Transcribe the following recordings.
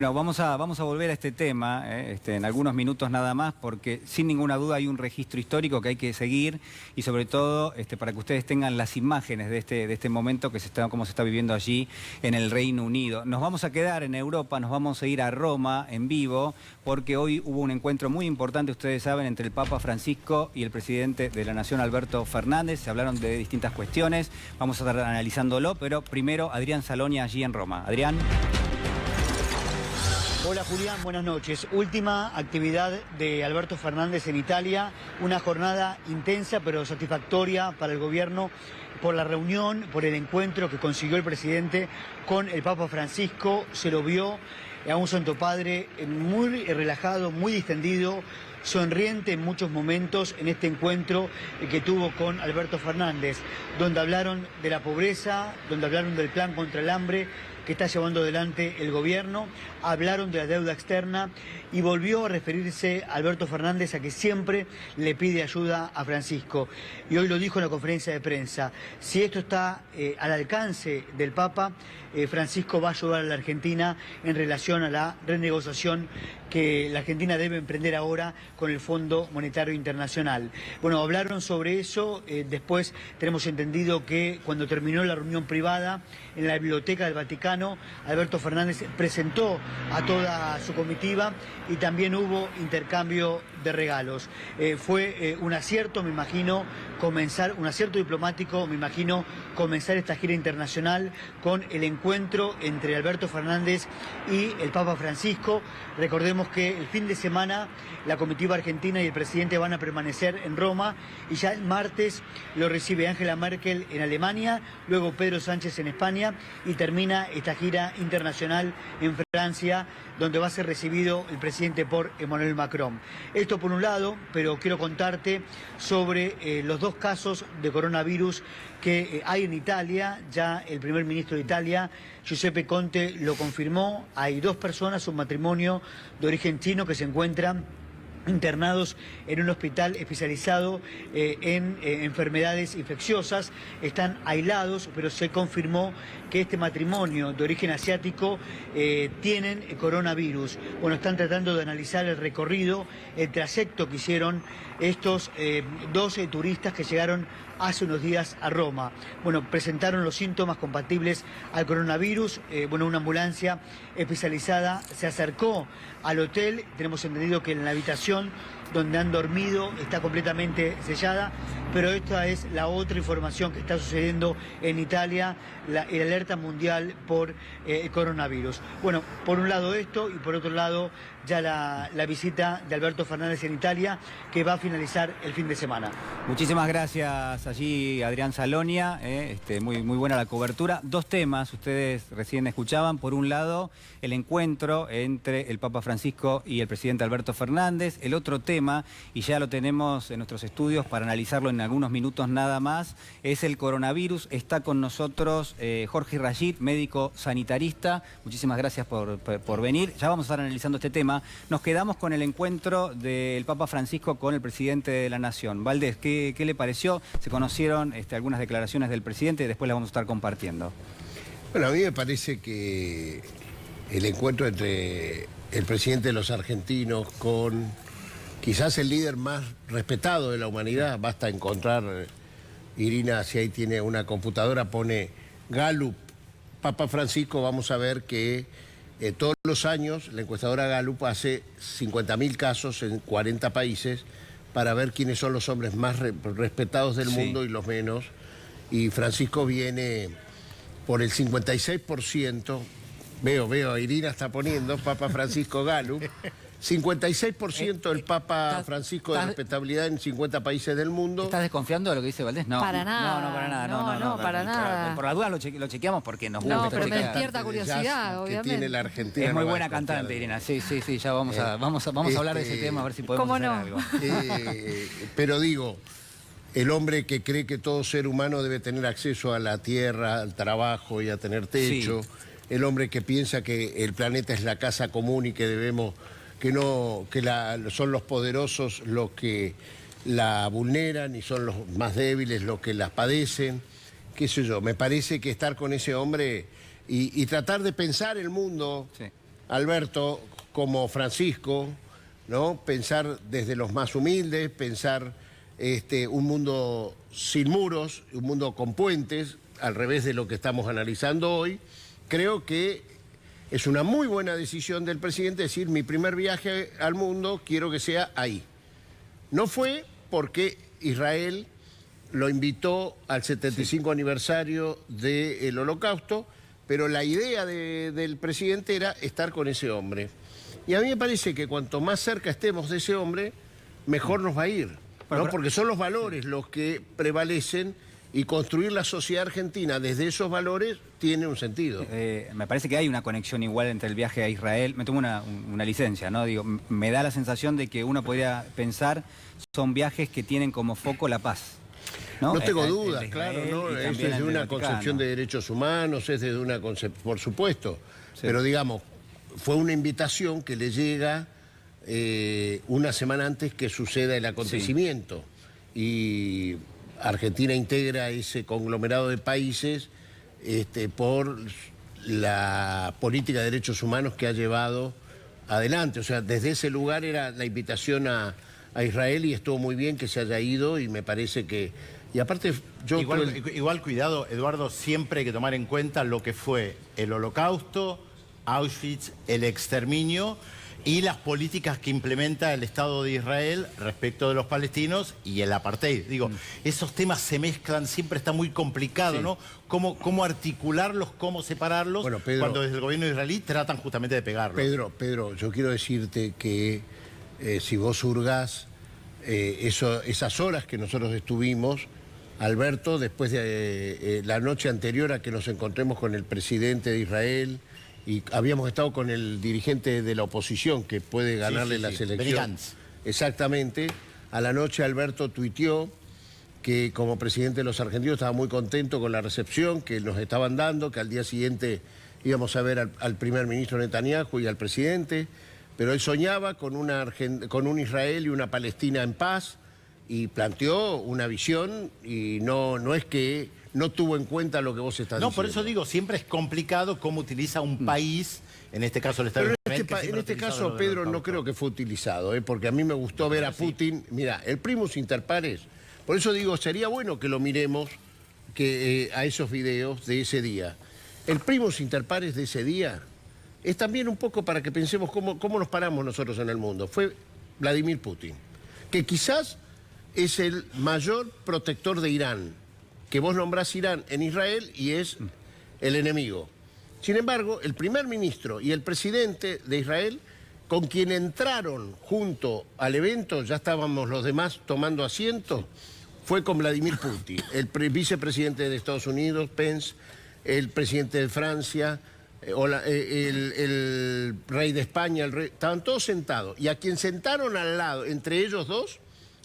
No, vamos a volver a este tema en algunos minutos nada más, porque sin ninguna duda hay un registro histórico que hay que seguir y sobre todo para que ustedes tengan las imágenes de este momento cómo se está viviendo allí en el Reino Unido. Nos vamos a quedar en Europa, nos vamos a ir a Roma en vivo, porque hoy hubo un encuentro muy importante, ustedes saben, entre el Papa Francisco y el presidente de la Nación, Alberto Fernández. Se hablaron de distintas cuestiones, vamos a estar analizándolo, pero primero Adrián Salonia allí en Roma. Adrián. Hola Julián, buenas noches. Última actividad de Alberto Fernández en Italia, una jornada intensa pero satisfactoria para el gobierno por la reunión, por el encuentro que consiguió el presidente con el Papa Francisco. Se lo vio a un Santo Padre muy relajado, muy distendido, sonriente en muchos momentos en este encuentro que tuvo con Alberto Fernández, donde hablaron de la pobreza, donde hablaron del plan contra el hambre que está llevando adelante el gobierno, hablaron de la deuda externa y volvió a referirse Alberto Fernández a que siempre le pide ayuda a Francisco. Y hoy lo dijo en la conferencia de prensa: si esto está al alcance del Papa, Francisco va a ayudar a la Argentina en relación a la renegociación que la Argentina debe emprender ahora con el Fondo Monetario Internacional. Bueno, hablaron sobre eso, después tenemos entendido que cuando terminó la reunión privada en la Biblioteca del Vaticano, Alberto Fernández presentó a toda su comitiva y también hubo intercambio de regalos. Fue un acierto, me imagino, un acierto diplomático, me imagino, comenzar esta gira internacional con el encuentro entre Alberto Fernández y el Papa Francisco. Recordemos que el fin de semana la comitiva argentina y el presidente van a permanecer en Roma y ya el martes lo recibe Angela Merkel en Alemania, luego Pedro Sánchez en España y termina esta gira internacional en Francia, donde va a ser recibido el presidente por Emmanuel Macron. Esto por un lado, pero quiero contarte sobre los dos casos de coronavirus que hay en Italia. Ya el primer ministro de Italia, Giuseppe Conte, lo confirmó. Hay dos personas, un matrimonio de origen chino, que se encuentran internados en un hospital especializado en enfermedades infecciosas. Están aislados, pero se confirmó que este matrimonio de origen asiático tienen coronavirus. Bueno, están tratando de analizar el recorrido, el trayecto que hicieron estos 12 turistas que llegaron hace unos días a Roma. Bueno, presentaron los síntomas compatibles al coronavirus. Bueno, una ambulancia especializada se acercó al hotel. Tenemos entendido que en la habitación donde han dormido está completamente sellada, pero esta es la otra información que está sucediendo en Italia, la alerta mundial por el coronavirus. Bueno, por un lado esto y por otro lado ya la visita de Alberto Fernández en Italia, que va a finalizar el fin de semana. Muchísimas gracias allí, Adrián Salonia. Muy buena la cobertura. Dos temas, ustedes recién escuchaban. Por un lado, el encuentro entre el Papa Francisco y el presidente Alberto Fernández. El otro tema, y ya lo tenemos en nuestros estudios para analizarlo en algunos minutos nada más, es el coronavirus. Está con nosotros Jorge Rayid, médico sanitarista. Muchísimas gracias por venir. Ya vamos a estar analizando este tema. Nos quedamos con el encuentro del Papa Francisco con el presidente de la Nación. Valdés, ¿qué le pareció? Se conocieron algunas declaraciones del presidente y después las vamos a estar compartiendo. Bueno, a mí me parece que el encuentro entre el presidente de los argentinos con quizás el líder más respetado de la humanidad, basta encontrar, Irina, si ahí tiene una computadora, pone Gallup, Papa Francisco, vamos a ver que todos los años la encuestadora Gallup hace 50.000 casos en 40 países para ver quiénes son los hombres más respetados del mundo y los menos. Y Francisco viene por el 56%, veo, Irina está poniendo, Papa Francisco Gallup, 56% el Papa Francisco de respetabilidad en 50 países del mundo. ¿Estás desconfiando de lo que dice Valdés? No. Para nada. No, para nada. No, para nada. Por la duda lo chequeamos porque nos gusta. No, pero me chequear. despierta curiosidad, obviamente. Que tiene la Argentina. Es muy buena cantante, Irina. Sí, ya vamos a hablar de ese tema, a ver si podemos hacer algo. Pero digo, el hombre que cree que todo ser humano debe tener acceso a la tierra, al trabajo y a tener techo. Sí. El hombre que piensa que el planeta es la casa común y que debemos... son los poderosos los que la vulneran y son los más débiles los que las padecen, qué sé yo. Me parece que estar con ese hombre y tratar de pensar el mundo Alberto como Francisco, ¿no? Pensar desde los más humildes, pensar un mundo sin muros, un mundo con puentes, al revés de lo que estamos analizando hoy. Creo que es una muy buena decisión del presidente decir, mi primer viaje al mundo quiero que sea ahí. No fue porque Israel lo invitó al 75 aniversario del Holocausto, pero la idea del presidente era estar con ese hombre. Y a mí me parece que cuanto más cerca estemos de ese hombre, mejor nos va a ir, ¿no? Porque son los valores los que prevalecen y construir la sociedad argentina desde esos valores tiene un sentido. Me parece que hay una conexión igual entre el viaje a Israel. Me tomo una licencia, ¿no? Digo, me da la sensación de que uno podría pensar son viajes que tienen como foco la paz. No tengo dudas, claro, ¿no? Es desde una concepción de derechos humanos, es desde una concepción, por supuesto. Sí. Pero digamos, fue una invitación que le llega una semana antes que suceda el acontecimiento. Sí. Y Argentina integra ese conglomerado de países por la política de derechos humanos que ha llevado adelante. O sea, desde ese lugar era la invitación a Israel y estuvo muy bien que se haya ido y me parece que... Y aparte, yo igual cuidado, Eduardo, siempre hay que tomar en cuenta lo que fue el Holocausto, Auschwitz, el exterminio y las políticas que implementa el Estado de Israel respecto de los palestinos y el apartheid. Digo, esos temas se mezclan, siempre está muy complicado, ¿no? Cómo articularlos, cómo separarlos, bueno, Pedro, cuando desde el gobierno israelí tratan justamente de pegarlos. Pedro, yo quiero decirte que si vos hurgás esas horas que nosotros estuvimos, Alberto, después de la noche anterior a que nos encontremos con el presidente de Israel, y habíamos estado con el dirigente de la oposición que puede ganarle las elecciones. Exactamente. A la noche Alberto tuiteó que como presidente de los argentinos estaba muy contento con la recepción que nos estaban dando, que al día siguiente íbamos a ver al primer ministro Netanyahu y al presidente, pero él soñaba con un Israel y una Palestina en paz y planteó una visión y no es que no tuvo en cuenta lo que vos estás diciendo. No, por eso digo, siempre es complicado cómo utiliza un país, en este caso el Estado de Israel. En este caso, Pedro, no creo que fue utilizado, porque a mí me gustó ver a Putin. Mira, el primus inter pares, por eso digo, sería bueno que lo miremos a esos videos de ese día. El primus inter pares de ese día es también un poco para que pensemos cómo nos paramos nosotros en el mundo. Fue Vladimir Putin, que quizás es el mayor protector de Irán, que vos nombrás Irán en Israel y es el enemigo. Sin embargo, el primer ministro y el presidente de Israel, con quien entraron junto al evento, ya estábamos los demás tomando asiento, fue con Vladimir Putin, el vicepresidente de Estados Unidos, Pence, el presidente de Francia, el rey de España, estaban todos sentados. Y a quien sentaron al lado, entre ellos dos,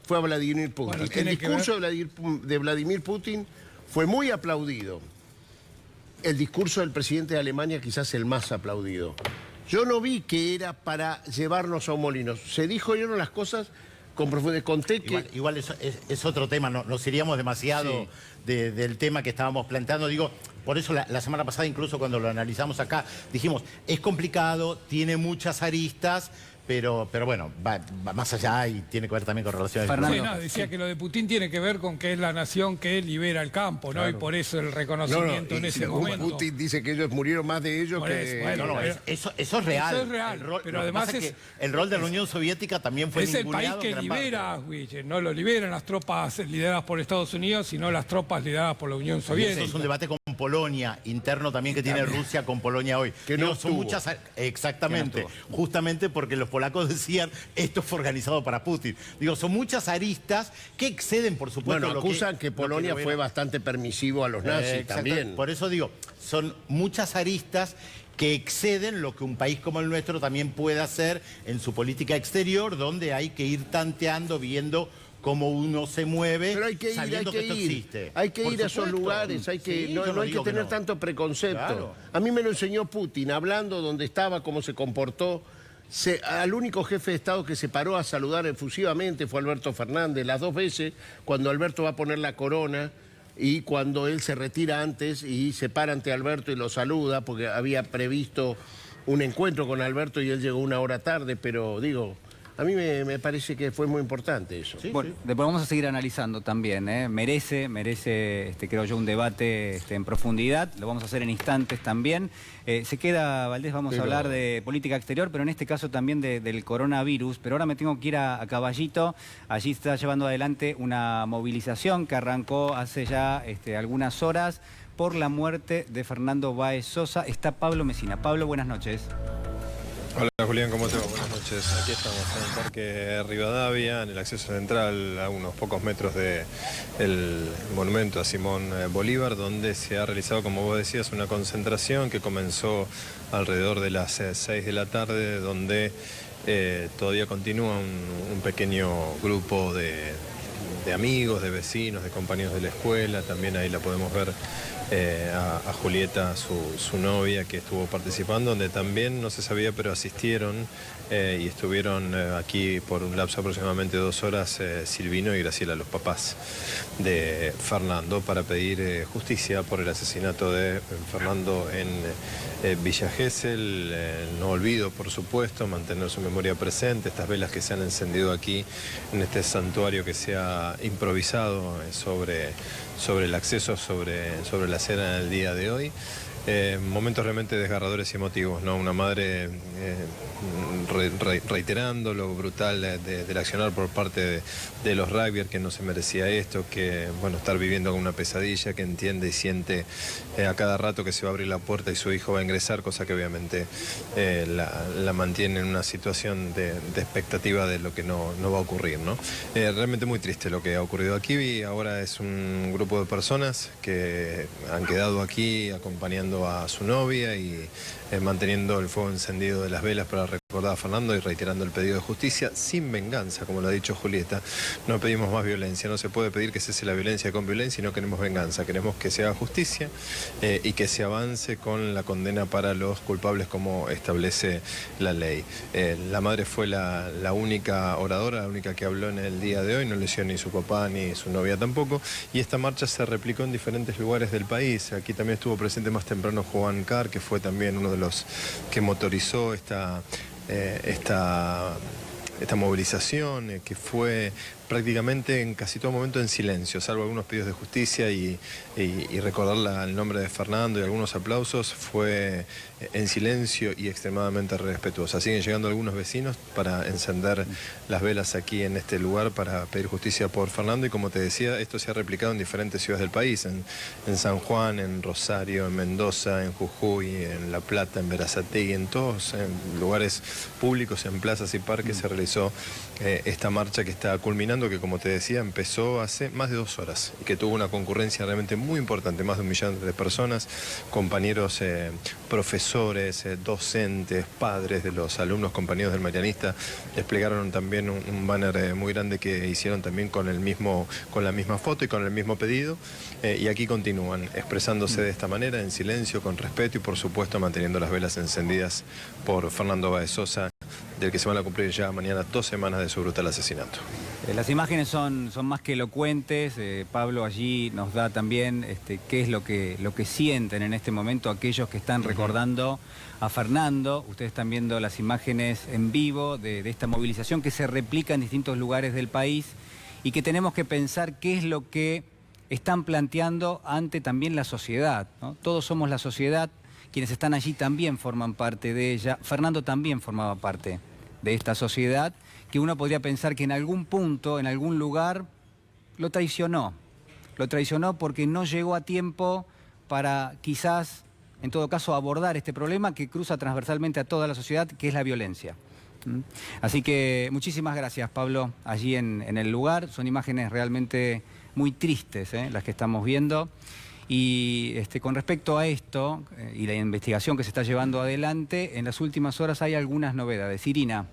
fue a Vladimir Putin. Bueno, el discurso de Vladimir Putin fue muy aplaudido. El discurso del presidente de Alemania quizás el más aplaudido. Yo no vi que era para llevarnos a un molino. Se dijo yo las cosas con profundidad. Conté que... Igual eso es otro tema, nos iríamos demasiado del tema que estábamos planteando. Digo, por eso la semana pasada, incluso cuando lo analizamos acá, dijimos, es complicado, tiene muchas aristas, pero bueno, va más allá y tiene que ver también con relaciones... Sí, decía que lo de Putin tiene que ver con que es la nación que libera el campo, ¿no? Claro. Y por eso el reconocimiento en ese momento. Putin dice que ellos murieron más de ellos que... Eso es real. Eso es real, pero además el rol de la Unión Soviética también fue ninguneado. Es el país que libera, no lo liberan las tropas lideradas por Estados Unidos, sino las tropas lideradas por la Unión Soviética. Eso es un debate con Polonia, interno también que tiene Rusia con Polonia hoy. Que no son muchas... Exactamente, justamente porque los polacos decían, esto fue organizado para Putin. Digo, son muchas aristas que exceden, por supuesto... Bueno, acusan que Polonia fue bastante permisivo a los nazis también. Por eso digo, son muchas aristas que exceden lo que un país como el nuestro también puede hacer en su política exterior, donde hay que ir tanteando, viendo cómo uno se mueve, pero hay que ir, sabiendo que esto existe. Hay que ir a esos lugares, no hay que tener tanto preconcepto. Claro. A mí me lo enseñó Putin, hablando donde estaba, cómo se comportó. Al único jefe de Estado que se paró a saludar efusivamente fue Alberto Fernández, las dos veces, cuando Alberto va a poner la corona y cuando él se retira antes y se para ante Alberto y lo saluda, porque había previsto un encuentro con Alberto y él llegó una hora tarde, pero digo, a mí me parece que fue muy importante eso. Sí, bueno, sí. después vamos a seguir analizando también, ¿eh? Merece, creo yo, un debate en profundidad. Lo vamos a hacer en instantes también. Se queda, Valdés, vamos a hablar de política exterior, pero en este caso también del coronavirus. Pero ahora me tengo que ir a Caballito. Allí está llevando adelante una movilización que arrancó hace ya algunas horas por la muerte de Fernando Báez Sosa. Está Pablo Mesina. Pablo, buenas noches. Hola Julián, ¿cómo te va? Buenas noches. Aquí estamos en el Parque Rivadavia, en el acceso central, a unos pocos metros del monumento a Simón Bolívar, donde se ha realizado, como vos decías, una concentración que comenzó alrededor de las 6 de la tarde, donde todavía continúa un pequeño grupo de amigos, de vecinos, de compañeros de la escuela. También ahí la podemos ver a Julieta, su novia, que estuvo participando, donde también no se sabía, pero asistieron y estuvieron aquí por un lapso de aproximadamente 2 horas Silvino y Graciela, los papás de Fernando, para pedir justicia por el asesinato de Fernando en Villa Gesell. No olvido, por supuesto, mantener su memoria presente, estas velas que se han encendido aquí en este santuario que se ha improvisado sobre el acceso, sobre la cena del día de hoy. Momentos realmente desgarradores y emotivos, ¿no? Una madre reiterando lo brutal del accionar por parte de los rugbyers, que no se merecía esto, que bueno, estar viviendo con una pesadilla, que entiende y siente a cada rato que se va a abrir la puerta y su hijo va a ingresar, cosa que obviamente la mantiene en una situación de expectativa de lo que no va a ocurrir, ¿no? Realmente muy triste lo que ha ocurrido aquí, y ahora es un grupo de personas que han quedado aquí acompañando a su novia y manteniendo el fuego encendido de las velas para recordar a Fernando y reiterando el pedido de justicia sin venganza, como lo ha dicho Julieta. No pedimos más violencia, no se puede pedir que cese la violencia con violencia, y no queremos venganza, queremos que se haga justicia y que se avance con la condena para los culpables como establece la ley. La madre fue la única oradora, la única que habló en el día de hoy, no le dio ni su papá ni su novia tampoco, y esta marcha se replicó en diferentes lugares del país. Aquí también estuvo presente más temprano Juan Carr, que fue también uno de los que motorizó esta movilización, que fue prácticamente en casi todo momento en silencio, salvo algunos pedidos de justicia y recordar el nombre de Fernando y algunos aplausos, fue en silencio y extremadamente respetuosa. Siguen llegando algunos vecinos para encender las velas aquí en este lugar para pedir justicia por Fernando, y como te decía, esto se ha replicado en diferentes ciudades del país, en San Juan, en Rosario, en Mendoza, en Jujuy, en La Plata, en Berazategui, en todos lugares públicos, en plazas y parques se realizó esta marcha que está culminando, que como te decía empezó hace más de 2 horas y que tuvo una concurrencia realmente muy importante, más de 1 millón de personas, compañeros, profesores, docentes, padres de los alumnos, compañeros del Marianista, desplegaron también un banner muy grande que hicieron también con la misma foto y con el mismo pedido, y aquí continúan expresándose de esta manera, en silencio, con respeto y por supuesto manteniendo las velas encendidas por Fernando Báez Sosa, del que se van a cumplir ya mañana 2 semanas de su brutal asesinato. Las imágenes son más que elocuentes. Pablo allí nos da también qué es lo que sienten en este momento aquellos que están recordando a Fernando. Ustedes están viendo las imágenes en vivo de esta movilización que se replica en distintos lugares del país y que tenemos que pensar qué es lo que están planteando ante también la sociedad, ¿no? Todos somos la sociedad, quienes están allí también forman parte de ella. Fernando también formaba parte de esta sociedad, que uno podría pensar que en algún punto, en algún lugar, lo traicionó. Lo traicionó porque no llegó a tiempo para quizás, en todo caso, abordar este problema que cruza transversalmente a toda la sociedad, que es la violencia. Así que muchísimas gracias, Pablo, allí en el lugar. Son imágenes realmente muy tristes, las que estamos viendo. Y con respecto a esto y la investigación que se está llevando adelante, en las últimas horas hay algunas novedades. Irina.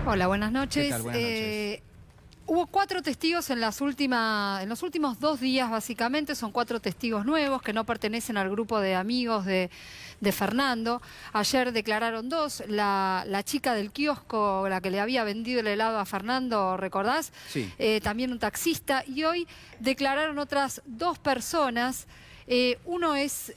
Hola, buenas noches. ¿Qué tal? Buenas noches. Hubo 4 testigos en los últimos 2 días, básicamente. Son 4 testigos nuevos que no pertenecen al grupo de amigos de Fernando. Ayer declararon 2. La chica del kiosco, la que le había vendido el helado a Fernando, ¿recordás? Sí. También un taxista. Y hoy declararon otras 2 personas. Uno es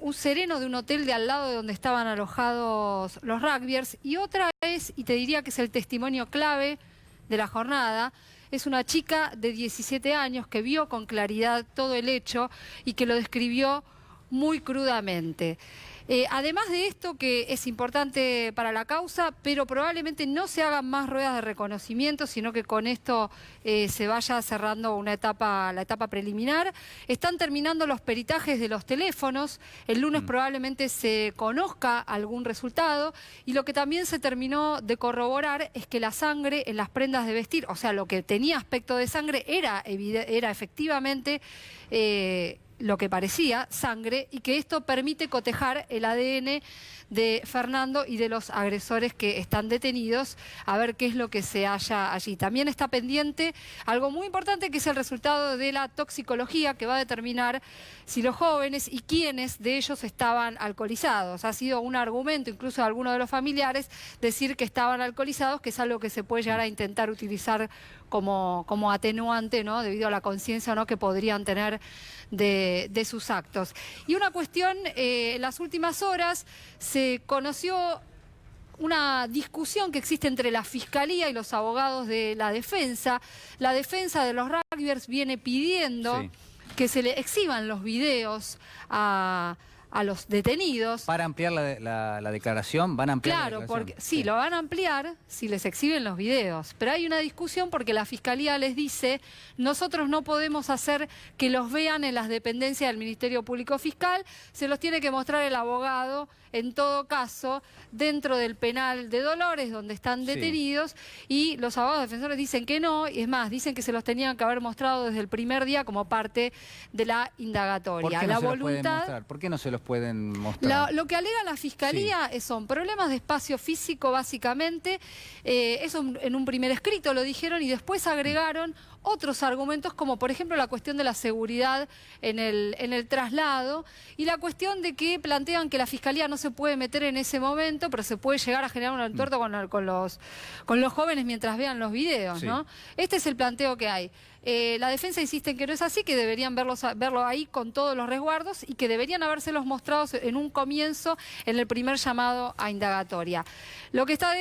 un sereno de un hotel de al lado de donde estaban alojados los rugbyers, y otra es, y te diría que es el testimonio clave de la jornada, es una chica de 17 años que vio con claridad todo el hecho y que lo describió muy crudamente. Además de esto, que es importante para la causa, pero probablemente no se hagan más ruedas de reconocimiento, sino que con esto se vaya cerrando la etapa preliminar. Están terminando los peritajes de los teléfonos. El lunes probablemente se conozca algún resultado. Y lo que también se terminó de corroborar es que la sangre en las prendas de vestir, o sea, lo que tenía aspecto de sangre, era efectivamente lo que parecía sangre, y que esto permite cotejar el ADN de Fernando y de los agresores que están detenidos, a ver qué es lo que se halla allí. También está pendiente algo muy importante, que es el resultado de la toxicología, que va a determinar si los jóvenes y quiénes de ellos estaban alcoholizados. Ha sido un argumento, incluso de algunos de los familiares, decir que estaban alcoholizados, que es algo que se puede llegar a intentar utilizar como atenuante, ¿no?, debido a la conciencia, ¿no?, que podrían tener de sus actos. Y una cuestión, en las últimas horas se conoció una discusión que existe entre la Fiscalía y los abogados de la defensa. La defensa de los rugbyers viene pidiendo que se le exhiban los videos a los detenidos. Para ampliar la declaración, ¿van a ampliar la declaración? Porque sí, lo van a ampliar si les exhiben los videos. Pero hay una discusión porque la Fiscalía les dice: nosotros no podemos hacer que los vean en las dependencias del Ministerio Público Fiscal, se los tiene que mostrar el abogado, en todo caso, dentro del penal de Dolores, donde están detenidos, y los abogados defensores dicen que no, y es más, dicen que se los tenían que haber mostrado desde el primer día como parte de la indagatoria. ¿Por qué no se los pueden mostrar? ¿Por qué no se los pueden mostrar? Lo que alega la Fiscalía son problemas de espacio físico, básicamente. Eso en un primer escrito lo dijeron, y después agregaron otros argumentos, como por ejemplo la cuestión de la seguridad en el traslado, y la cuestión de que plantean que la Fiscalía no se puede meter en ese momento, pero se puede llegar a generar un entuerto con los jóvenes mientras vean los videos, ¿no? Este es el planteo que hay. La defensa insiste en que no es así, que deberían verlo ahí con todos los resguardos, y que deberían habérselos mostrados en un comienzo, en el primer llamado a indagatoria. Lo que está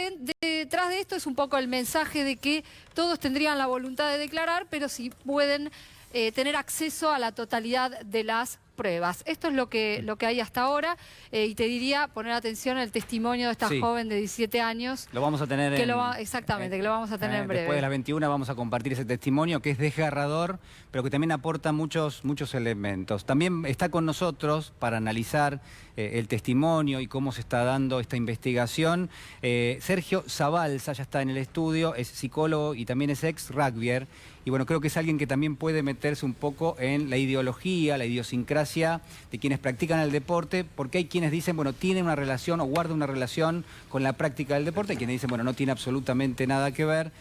detrás de esto es un poco el mensaje de que todos tendrían la voluntad de declarar, pero si pueden tener acceso a la totalidad de las pruebas. Esto es lo que hay hasta ahora, y te diría poner atención al testimonio de esta joven de 17 años. Lo vamos a tener exactamente, que lo vamos a tener en breve. Después de las 21 vamos a compartir ese testimonio, que es desgarrador, pero que también aporta muchos elementos. También está con nosotros para analizar el testimonio y cómo se está dando esta investigación Sergio Zabalza, ya está en el estudio, es psicólogo y también es ex rugbyer. Y bueno, creo que es alguien que también puede meterse un poco en la ideología, la idiosincrasia de quienes practican el deporte, porque hay quienes dicen, bueno, tiene una relación o guarda una relación con la práctica del deporte, y quienes dicen, bueno, no tiene absolutamente nada que ver.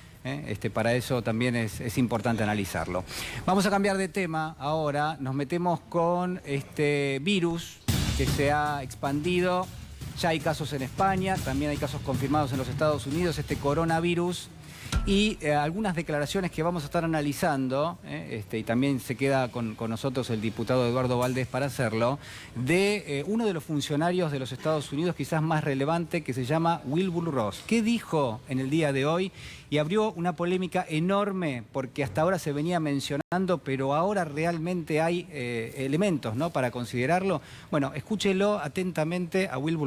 Para eso también es importante analizarlo. Vamos a cambiar de tema ahora, nos metemos con este virus que se ha expandido. Ya hay casos en España, también hay casos confirmados en los Estados Unidos, este coronavirus. Y algunas declaraciones que vamos a estar analizando, y también se queda con nosotros el diputado Eduardo Valdés para hacerlo, de uno de los funcionarios de los Estados Unidos quizás más relevante, que se llama Wilbur Ross. ¿Qué dijo en el día de hoy? Y abrió una polémica enorme, porque hasta ahora se venía mencionando, pero ahora realmente hay elementos, ¿no?, para considerarlo. Bueno, escúchelo atentamente a Wilbur Ross.